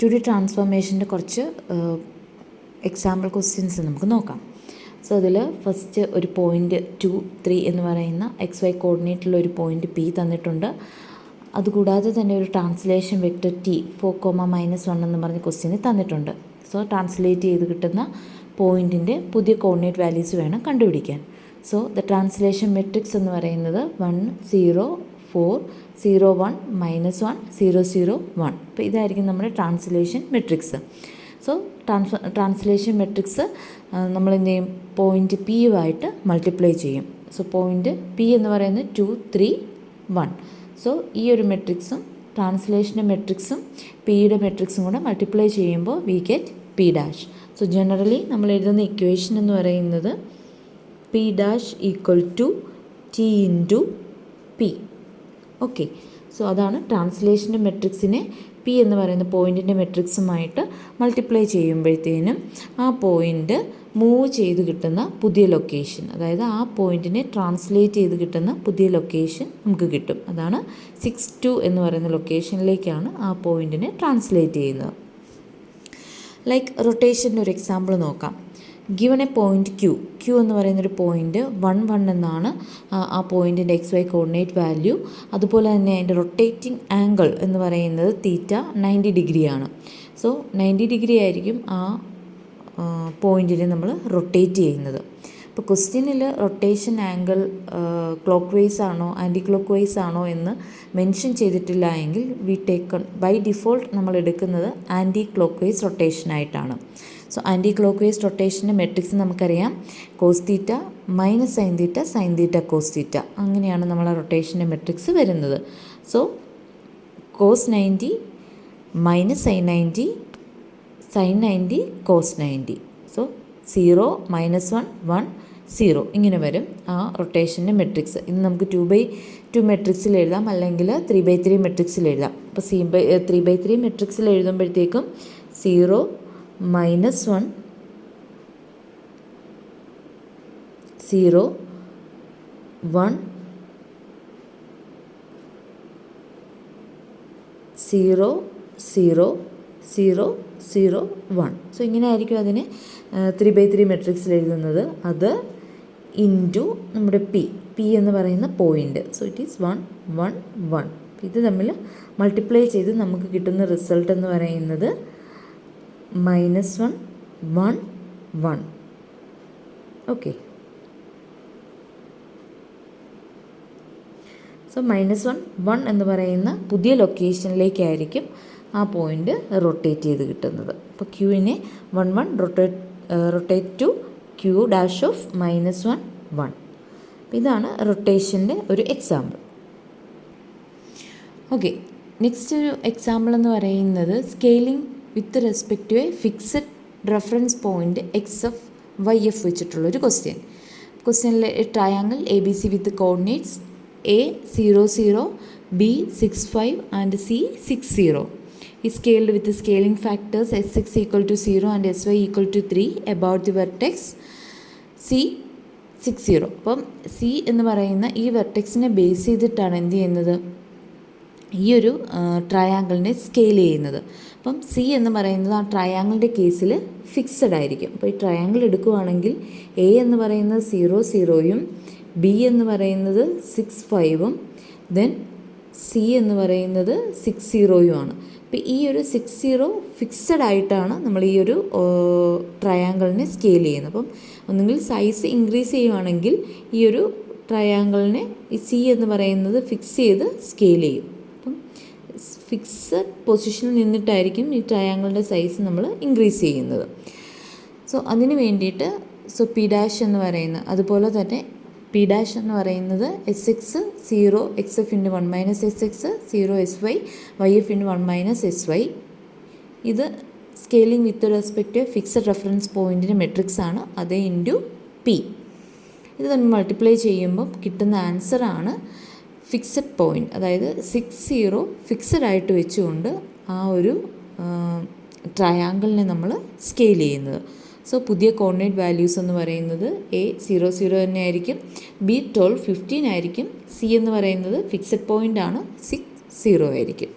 2D ട്രാൻസ്ഫോർമേഷൻ്റെ കുറച്ച് example questions നമുക്ക് നോക്കാം. സോ അതിൽ ഫസ്റ്റ് ഒരു പോയിൻ്റ് 2, 3 എന്ന് പറയുന്ന XY കോർഡിനേറ്റുള്ള ഒരു പോയിൻ്റ് P തന്നിട്ടുണ്ട്. അതുകൂടാതെ തന്നെ ഒരു ട്രാൻസ്ലേഷൻ വെക്റ്റർ T 4,-1 എന്ന് പറഞ്ഞ ക്വസ്റ്റ്യന് തന്നിട്ടുണ്ട്. സോ ട്രാൻസ്ലേറ്റ് ചെയ്ത് കിട്ടുന്ന പോയിൻറ്റിൻ്റെ പുതിയ കോർഡിനേറ്റ് വാല്യൂസ് വേണം കണ്ടുപിടിക്കാൻ. സോ ദ ട്രാൻസ്ലേഷൻ മെട്രിക്സ് എന്ന് പറയുന്നത് 1 0 4 0 1 -1 0 0 1. അപ്പോൾ ഇതായിരിക്കും നമ്മുടെ translation matrix. So translation matrix നമ്മൾ എന്ത് ചെയ്യും, പോയിൻ്റ് P യുമായിട്ട് മൾട്ടിപ്ലൈ ചെയ്യും. സോ പോയിൻ്റ് P എന്ന് പറയുന്നത് 2 3 1. സോ ഈ ഒരു മെട്രിക്സും ട്രാൻസ്ലേഷൻ്റെ മെട്രിക്സും Pയുടെ മെട്രിക്സും കൂടെ മൾട്ടിപ്ലൈ ചെയ്യുമ്പോൾ we get P'. So generally നമ്മൾ എഴുതുന്ന ഇക്വേഷൻ എന്ന് പറയുന്നത് P' = T × P. Okay, so അതാണ് ട്രാൻസ്ലേഷൻ്റെ മെട്രിക്സിനെ P എന്ന് പറയുന്ന പോയിൻറ്റിൻ്റെ മെട്രിക്സുമായിട്ട് മൾട്ടിപ്ലൈ ചെയ്യുമ്പോഴത്തേനും ആ പോയിൻ്റ് മൂവ് ചെയ്ത് കിട്ടുന്ന പുതിയ ലൊക്കേഷൻ, അതായത് ആ പോയിൻറ്റിനെ ട്രാൻസ്ലേറ്റ് ചെയ്ത് കിട്ടുന്ന പുതിയ ലൊക്കേഷൻ നമുക്ക് കിട്ടും. അതാണ് 6 2 എന്ന് പറയുന്ന ലൊക്കേഷനിലേക്കാണ് ആ പോയിൻറ്റിനെ ട്രാൻസ്ലേറ്റ് ചെയ്യുന്നത്. ലൈക്ക് റൊട്ടേഷൻ്റെ ഒരു എക്സാമ്പിൾ നോക്കാം. ഗിവൺ എ പോയിൻ്റ് Q എന്ന് പറയുന്നൊരു പോയിൻ്റ് 1 1 എന്നാണ് ആ പോയിൻറ്റിൻ്റെ XY കോർഡിനേറ്റ് വാല്യൂ. അതുപോലെ തന്നെ അതിൻ്റെ റൊട്ടേറ്റിംഗ് ആംഗിൾ എന്ന് പറയുന്നത് θ 90° ആണ്. സോ 90° ആയിരിക്കും ആ പോയിൻറ്റിനെ നമ്മൾ റൊട്ടേറ്റ് ചെയ്യുന്നത്. ഇപ്പോൾ ക്വസ്റ്റ്യനിൽ റൊട്ടേഷൻ ആംഗിൾ ക്ലോക്ക് വൈസ് ആണോ ആൻറ്റി ക്ലോക്ക് വൈസ് ആണോ എന്ന് മെൻഷൻ ചെയ്തിട്ടില്ല എങ്കിൽ വി ടേക്കൺ ബൈ ഡിഫോൾട്ട് നമ്മൾ എടുക്കുന്നത് ആൻറ്റി ക്ലോക്ക് വൈസ് റൊട്ടേഷനായിട്ടാണ്. സോ ആൻറ്റി ക്ലോക്ക് വൈസ് റൊട്ടേഷൻ്റെ മെട്രിക്സ് നമുക്കറിയാം, cos θ - sin θ sin θ cos θ. അങ്ങനെയാണ് നമ്മൾ ആ റൊട്ടേഷൻ്റെ മെട്രിക്സ് വരുന്നത്. So cos 90 - sin 90 sin 90 cos 90. So 0 -1 1 0 ഇങ്ങനെ വരും ആ റൊട്ടേഷൻ്റെ മെട്രിക്സ്. ഇത് നമുക്ക് 2/2 മെട്രിക്സിൽ എഴുതാം, അല്ലെങ്കിൽ 3/3 മെട്രിക്സിൽ എഴുതാം. അപ്പോൾ 3/3 മെട്രിക്സിൽ എഴുതുമ്പോഴത്തേക്കും 0 -1 0 1 0 0 0 0 1. സോ ഇങ്ങനെ ആയിരിക്കും അതിനെ 3/3 മെട്രിക്സിൽ എഴുതുന്നത്. അത് ഇൻറ്റു നമ്മുടെ P എന്ന് പറയുന്ന പോയിൻ്റ്. So it is 1 1 1. ഇത് തമ്മിൽ മൾട്ടിപ്ലൈ ചെയ്ത് നമുക്ക് കിട്ടുന്ന റിസൾട്ട് എന്ന് പറയുന്നത് -1 1 1. ഓക്കെ, സോ -1 1 എന്ന് പറയുന്ന പുതിയ ലൊക്കേഷനിലേക്കായിരിക്കും ആ പോയിൻ്റ് റൊട്ടേറ്റ് ചെയ്ത് കിട്ടുന്നത്. അപ്പോൾ Qനെ 1 1 റൊട്ടേറ്റ് ടു Q' ഓഫ് -1 1. ഇതാണ് റൊട്ടേഷൻ്റെ ഒരു എക്സാമ്പിൾ. ഓക്കെ, നെക്സ്റ്റ് ഒരു എക്സാമ്പിൾ എന്ന് പറയുന്നത് scaling with respect to a fixed reference point XF YF വെച്ചിട്ടുള്ളൊരു ക്വസ്റ്റ്യനിൽ triangle ABC with coordinates A 0 0 B 6 5 and C 6 0 is scaled with the scaling factors S6 = 0 and SY = 3 about the vertex C 6 0. അപ്പം C എന്ന് പറയുന്ന ഈ വെർട്ടെക്സിനെ base ചെയ്തിട്ടാണ് എന്ത് ചെയ്യുന്നത്, ഈ ഒരു ട്രയാങ്കിളിനെ സ്കെയിൽ ചെയ്യുന്നത്. അപ്പം C എന്ന് പറയുന്നത് ആ ട്രയാങ്കിളിൻ്റെ കേസിൽ ഫിക്സഡ് ആയിരിക്കും. അപ്പോൾ ഈ ട്രയാങ്കിൾ എടുക്കുകയാണെങ്കിൽ A എന്ന് പറയുന്നത് 0 0 B എന്ന് പറയുന്നത് 6 5 ദെൻ C എന്ന് പറയുന്നത് 6 0 ആണ്. അപ്പോൾ ഈ ഒരു 6 0 ഫിക്സഡ് ആയിട്ടാണ് നമ്മൾ ഈ ഒരു ട്രയാങ്കിളിനെ സ്കെയിൽ ചെയ്യുന്നത്. അപ്പം ഒന്നുകിൽ സൈസ് ഇൻക്രീസ് ചെയ്യുവാണെങ്കിൽ ഈ ഒരു ട്രയാങ്കിളിനെ ഈ C എന്ന് പറയുന്നത് ഫിക്സ് ചെയ്ത് സ്കെയിൽ ചെയ്യും. അപ്പം ഫിക്സഡ് പൊസിഷനിൽ നിന്നിട്ടായിരിക്കും ഈ ട്രയാങ്കിളിൻ്റെ സൈസ് നമ്മൾ ഇൻക്രീസ് ചെയ്യുന്നത്. സോ അതിന് വേണ്ടിയിട്ട് P' എന്ന് പറയുന്ന, അതുപോലെ തന്നെ P' എന്ന് പറയുന്നത് SX 0 XF × 1 - SX 0 SY YF × 1 - SY. ഇത് scaling with respect to fixed reference പോയിൻറ്റിൻ്റെ മെട്രിക്സ് ആണ്. അത് ഇൻറ്റു P. ഇത് നമ്മൾ മൾട്ടിപ്ലൈ ചെയ്യുമ്പം കിട്ടുന്ന ആൻസറാണ് ഫിക്സഡ് പോയിൻറ്റ്, അതായത് 6 0 ഫിക്സഡ് ആയിട്ട് വെച്ചുകൊണ്ട് ആ ഒരു ട്രയാങ്കിളിനെ നമ്മൾ സ്കെയിൽ ചെയ്യുന്നത്. സോ പുതിയ കോർഡിനേറ്റ് വാല്യൂസ് എന്ന് പറയുന്നത് A 0 0 തന്നെ ആയിരിക്കും, B 12 15 ആയിരിക്കും, C എന്ന് പറയുന്നത് ഫിക്സഡ് പോയിൻ്റ് ആണ് 6 0 ആയിരിക്കും.